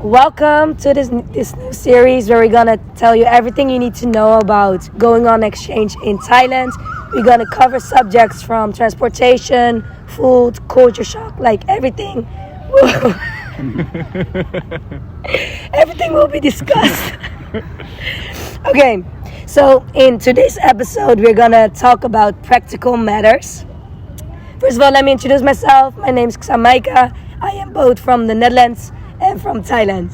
Welcome to this new series where we're gonna tell you everything you need to know about going on exchange in Thailand. We're gonna cover subjects from transportation, food, culture shock, like everything. Everything will be discussed. Okay, so in today's episode, we're gonna talk about practical matters. First of all, let me introduce myself. My name is Xamaica. I am both from the Netherlands and from Thailand.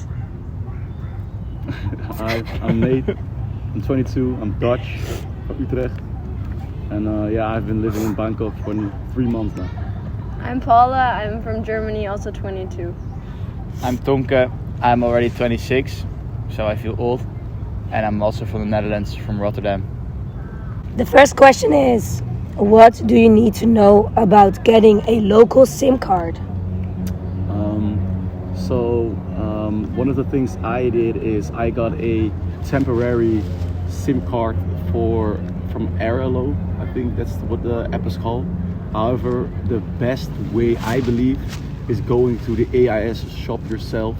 Hi, I'm Nate. I'm 22. I'm Dutch from Utrecht. And I've been living in Bangkok for 3 months now. I'm Paula. I'm from Germany, also 22. I'm Tonke. I'm already 26, so I feel old. And I'm also from the Netherlands, from Rotterdam. The first question is, what do you need to know about getting a local SIM card? One of the things I did is I got a temporary SIM card from Airalo. I think that's what the app is called. However, the best way, I believe, is going to the AIS shop yourself.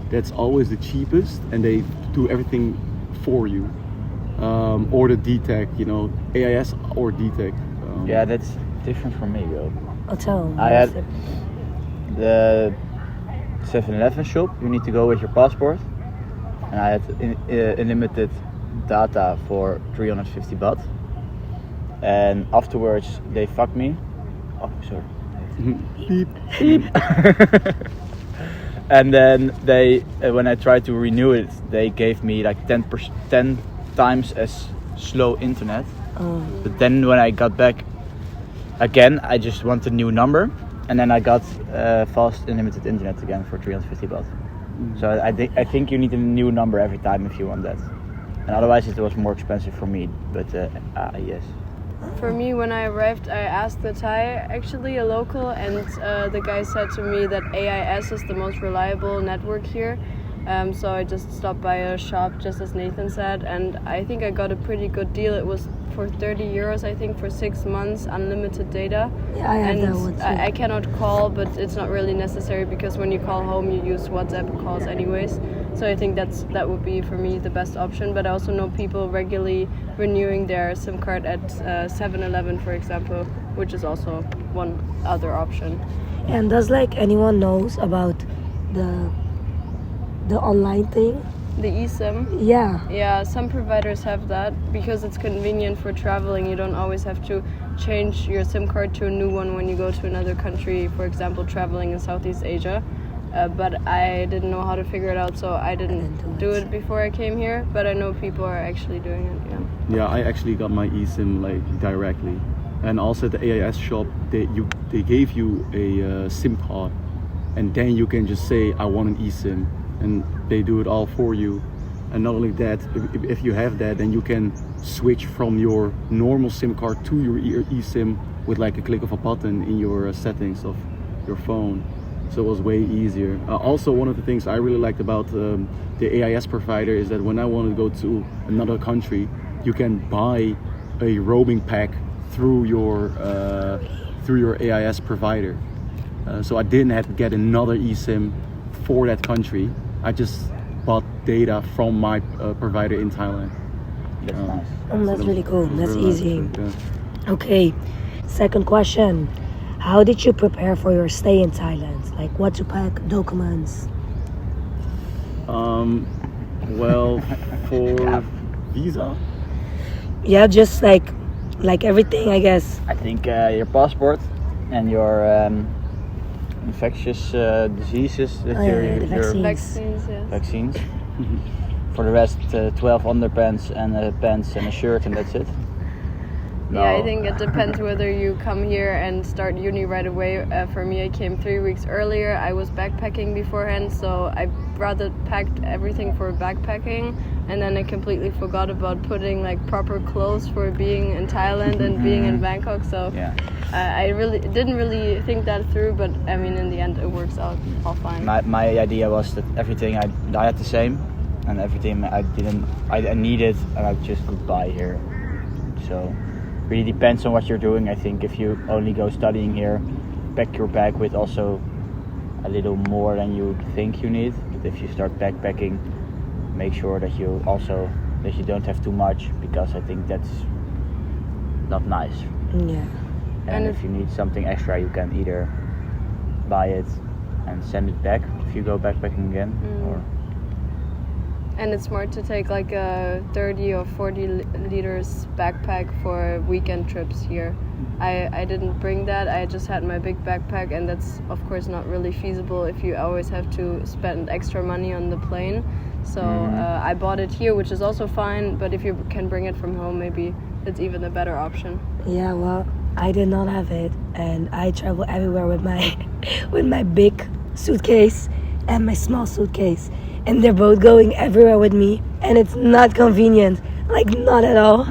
That's always the cheapest, and they do everything for you. Or the DTEC, AIS or DTEC. Yeah, that's different from me, though. I'll tell. I had the 7-Eleven shop. You need to go with your passport, and I had unlimited data for 350 baht. And afterwards, they fucked me. Oh, sorry. Beep. And then they, when I tried to renew it, they gave me like 10 times as slow internet. But then when I got back again, I just want a new number, and then I got fast unlimited internet again for 350 baht. So I think you need a new number every time if you want that, and otherwise it was more expensive for me. But yes. For me, when I arrived, I asked the Thai, actually a local, and the guy said to me that AIS is the most reliable network here. So I just stopped by a shop, just as Nathan said, and I think I got a pretty good deal. It was for 30 euros, I think, for 6 months, unlimited data. Yeah, I have that one too. I cannot call, but it's not really necessary because when you call home, you use WhatsApp calls anyways. So I think that would be, for me, the best option. But I also know people regularly renewing their SIM card at 7-Eleven, for example, which is also one other option. And does anyone knows about the online thing? The eSIM? Yeah. Yeah, some providers have that because it's convenient for traveling. You don't always have to change your SIM card to a new one when you go to another country, for example, traveling in Southeast Asia. But I didn't know how to figure it out, so I didn't do it before I came here. But I know people are actually doing it, yeah. Yeah, I actually got my eSIM directly. And also at the AIS shop, they gave you a SIM card, and then you can just say, I want an eSIM. And they do it all for you. And not only that, if you have that, then you can switch from your normal SIM card to your eSIM with a click of a button in your settings of your phone. So it was way easier. Also, one of the things I really liked about the AIS provider is that when I wanted to go to another country, you can buy a roaming pack through your AIS provider. So I didn't have to get another eSIM for that country. I just bought data from my provider in Thailand. That's nice. That's really cool. That's really easy. nice, yeah. Okay, second question. How did you prepare for your stay in Thailand? What to pack, documents? Well, for visa? Yeah, just like everything, I guess. I think your passport and your infectious diseases, that the your vaccines. Vaccines, yes. For the rest, 12 underpants and pants and a shirt, and that's it. No. Yeah, I think it depends whether you come here and start uni right away. For me, I came 3 weeks earlier. I was backpacking beforehand, so I rather packed everything for backpacking, and then I completely forgot about putting proper clothes for being in Thailand and being in Bangkok. So Yeah. I really didn't really think that through, but I mean, in the end, it works out all fine. My idea was that everything I had the same, and everything I needed, and I just could buy here. So. Really depends on what you're doing. I think if you only go studying here, pack your bag with also a little more than you think you need. But if you start backpacking, make sure that you don't have too much, because I think that's not nice. Yeah. And if you need something extra, you can either buy it and send it back if you go backpacking again, or And it's smart to take like a 30 or 40 liters backpack for weekend trips here. I didn't bring that, I just had my big backpack, and that's of course not really feasible if you always have to spend extra money on the plane. So I bought it here, which is also fine, but if you can bring it from home, maybe it's even a better option. Yeah, well, I did not have it, and I travel everywhere with my with my big suitcase and my small suitcase, and they're both going everywhere with me, and it's not convenient, like not at all.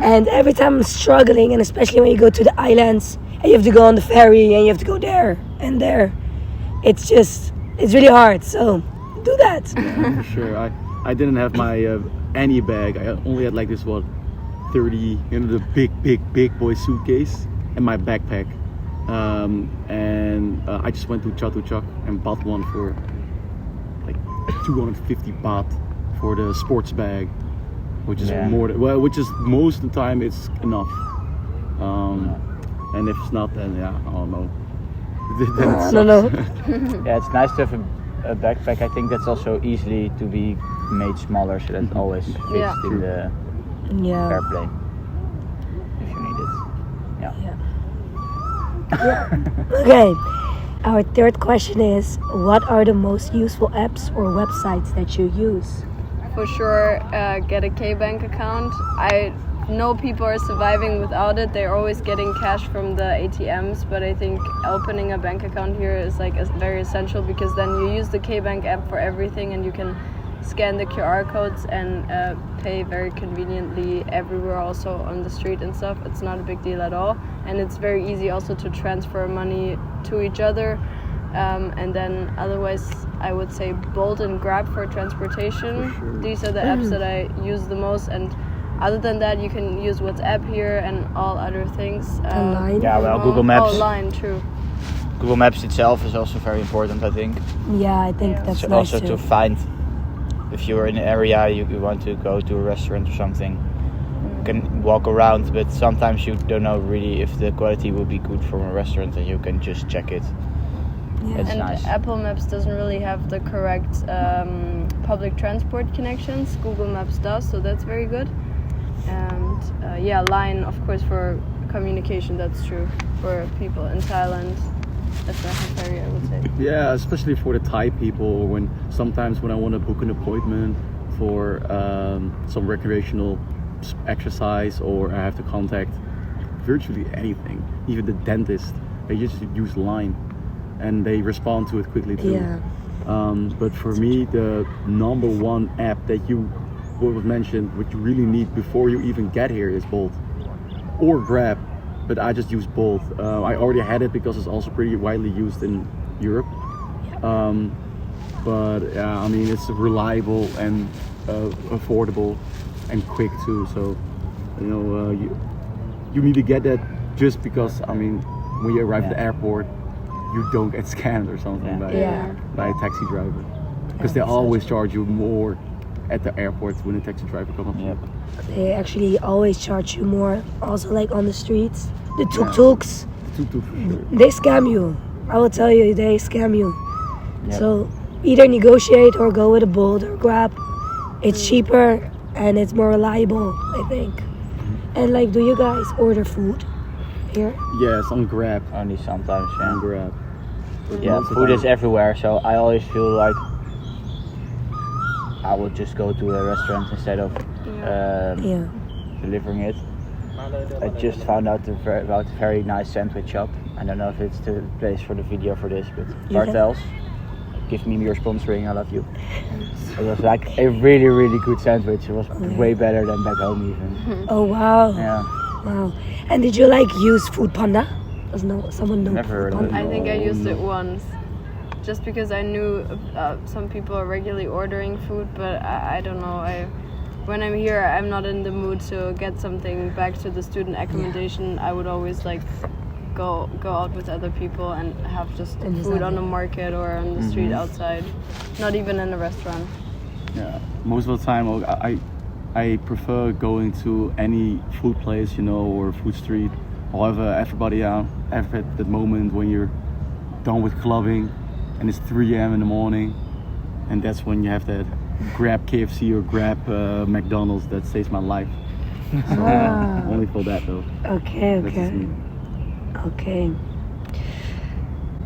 And every time I'm struggling, and especially when you go to the islands and you have to go on the ferry and you have to go there and there, it's really hard. So do that. Yeah, for sure. I didn't have my any bag. I only had like this 30, the big boy suitcase and my backpack. And I just went to Chatuchak and bought one for like 250 baht for the sports bag, which is which is most of the time it's enough. And if it's not, then I don't know. I don't know. Yeah, it's nice to have a backpack. I think that's also easily to be made smaller, so that it always fits in the airplane if you need it. Okay. Our third question is, what are the most useful apps or websites that you use? For sure, get a K-Bank account. I know people are surviving without it. They're always getting cash from the ATMs, but I think opening a bank account here is like very essential, because then you use the K-Bank app for everything, and you can scan the QR codes and pay very conveniently everywhere, also on the street and stuff. It's not a big deal at all, and it's very easy also to transfer money to each other. And then otherwise I would say Bolt and Grab for transportation. For sure. These are the apps that I use the most, and other than that you can use WhatsApp here and all other things. Line? Yeah, well, Google Maps. Oh, Line, true. Google Maps itself is also very important, I think. Yeah, I think that's So nice also too. to find, if you're in an area you want to go to a restaurant or something, you can walk around, but sometimes you don't know really if the quality will be good from a restaurant, and you can just check it. Yeah. It's And nice. Apple Maps doesn't really have the correct public transport connections. Google Maps does, so that's very good. And Line, of course, for communication, that's true for people in Thailand. That's necessary, I would say. Yeah, especially for the Thai people, when I want to book an appointment for some recreational exercise, or I have to contact virtually anything, even the dentist, they just use Line, and they respond to it quickly too. Yeah. But for me, the number one app that was mentioned, what you really need before you even get here, is Bolt or Grab. But I just use both. I already had it because it's also pretty widely used in Europe. But yeah, I mean, it's reliable and affordable and quick too. So you need to get that, just because I mean, when you arrive at the airport, you don't get scammed or something by a taxi driver, because they always charge you more at the airport when a taxi driver comes up. Yep. They actually always charge you more. Also, like on the streets, the tuk-tuks, Tuk-tuk for sure. they scam you. I will tell you, they scam you. Yep. So either negotiate or go with a Bolt or Grab. It's cheaper and it's more reliable, I think. And like, do you guys order food here? Yes, on Grab. Only sometimes, On Grab. But Yeah, most of the food time- is everywhere, so I always feel like I would just go to a restaurant instead of Yeah. delivering it. I just found out about a very nice sandwich shop. I don't know if it's the place for the video for this, but Yeah. Cartels, give me your sponsoring, I love you. It was like a really, really good sandwich. It was way better than back home even. Oh wow. Yeah, Wow. And did you like use Food Panda? Does someone know? Never heard of Food it. Panda? I think I used it once, just because I knew some people are regularly ordering food, but I don't know. When I'm here, I'm not in the mood to get something back to the student accommodation. I would always like go out with other people and have just And just food have on it. the market or on the street outside, not even in a restaurant. Yeah, most of the time I prefer going to any food place, you know, or food street. However, everybody at that moment when you're done with clubbing and it's 3 a.m. in the morning, and that's when you have that grab KFC or grab McDonald's. That saves my life. So only for that though. Okay, That's just me. okay.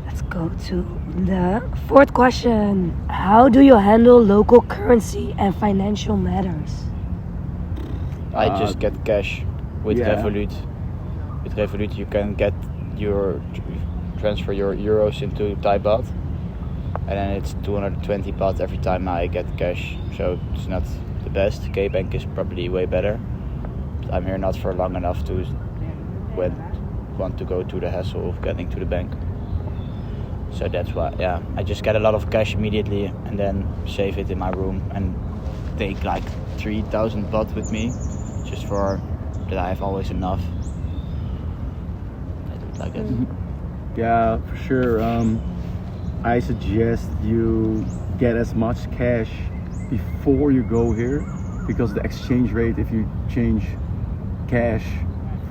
Let's go to the fourth question. How do you handle local currency and financial matters? I just get cash with yeah. Revolut. With Revolut, you can get transfer your euros into Thai baht, and then it's 220 baht every time I get cash. So it's not the best. K-Bank is probably way better. But I'm here not for long enough to want to go to the hassle of getting to the bank. So that's why, yeah, I just get a lot of cash immediately and then save it in my room and take like 3,000 baht with me, just for that I have always enough. I do it like it. Yeah, for sure. I suggest you get as much cash before you go here, because the exchange rate, if you change cash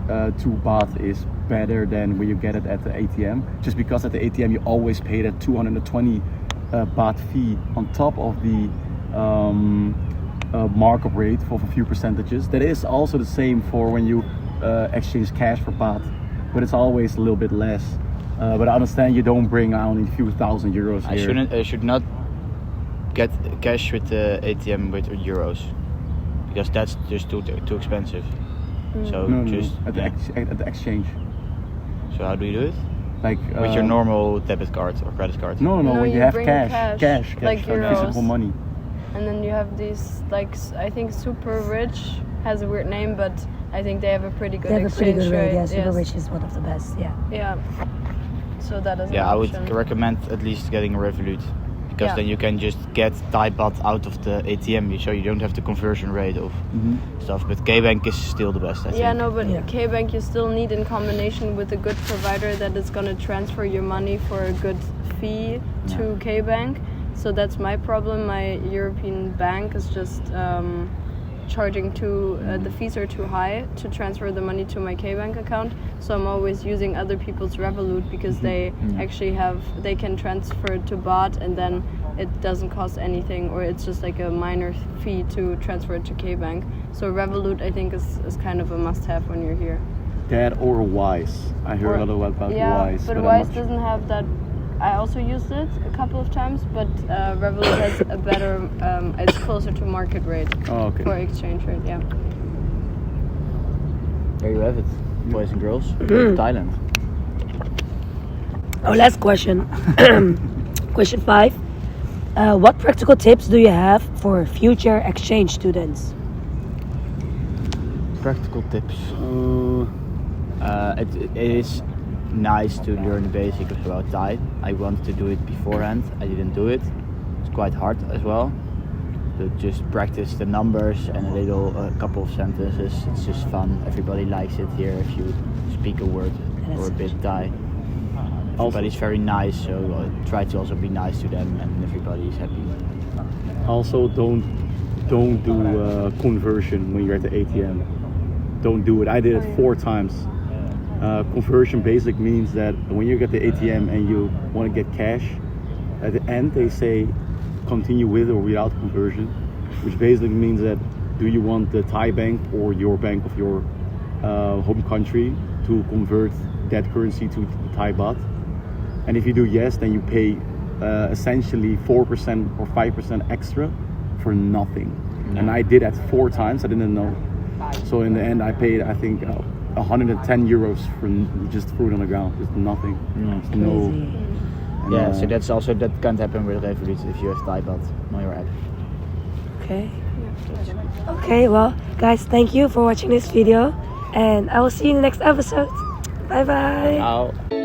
to baht, is better than when you get it at the ATM. Just because at the ATM you always pay that 220 baht fee on top of the markup rate for a few percentages. That is also the same for when you exchange cash for baht, but it's always a little bit less. But I understand you don't bring only a few thousand euros here. I should not get cash with the ATM with euros, because that's just too expensive. So No, just at the exchange. So how do you do it? Like With your normal debit card or credit card? No, No, when you you have bring cash, cash, like physical euros. money. And then you have these, like, I think Super Rich has a weird name, but I think they have a pretty good They have a pretty exchange good rate. rate. Yeah, Super yes. Rich is one of the best. Yeah. Yeah. So that is an Yeah, I would option. recommend at least getting a Revolut, because Yeah. then you can just get Thai baht out of the ATM, so you don't have the conversion rate of stuff. But K-Bank is still the best, I think. Yeah, no, but Yeah. K-Bank you still need in combination with a good provider that is going to transfer your money for a good fee to K-Bank. So that's my problem. My European bank is just charging the fees are too high to transfer the money to my K-Bank account. So I'm always using other people's Revolut, because they actually they can transfer to baht, and then it doesn't cost anything, or it's just like a minor fee to transfer it to K-Bank. So Revolut, I think, is kind of a must-have when you're here. That or Wise. I heard a lot about Wise. But I'm Wise not sure. doesn't have that. I also used it a couple of times, but Revolut has a better, it's closer to market rate Oh, okay. for exchange rate, yeah. There you have it, boys and girls. Go to Thailand. Our last question. Question 5. What practical tips do you have for future exchange students? Practical tips. It is nice to learn the basics about Thai. I wanted to do it beforehand. I didn't do it. It's quite hard as well. To just practice the numbers and a couple of sentences. It's just fun. Everybody likes it here if you speak a word or a bit Thai. Everybody's very nice, so try to also be nice to them, and everybody's happy. Also, don't do conversion when you're at the ATM. Don't do it. I did it 4 times. Conversion basic means that when you get the ATM and you want to get cash, at the end they say continue with or without conversion, which basically means that do you want the Thai bank or your bank of your home country to convert that currency to Thai baht, and if you do yes, then you pay essentially 4% or 5% extra for nothing. And I did that 4 times. I didn't know, so in the end I paid, I think, 110 euros for just fruit on the ground. Just nothing. No. Yeah, so that can't happen with Revolut if you have Thai baht on your app. Okay. Okay, well, guys, thank you for watching this video, and I will see you in the next episode. Bye bye. Ciao.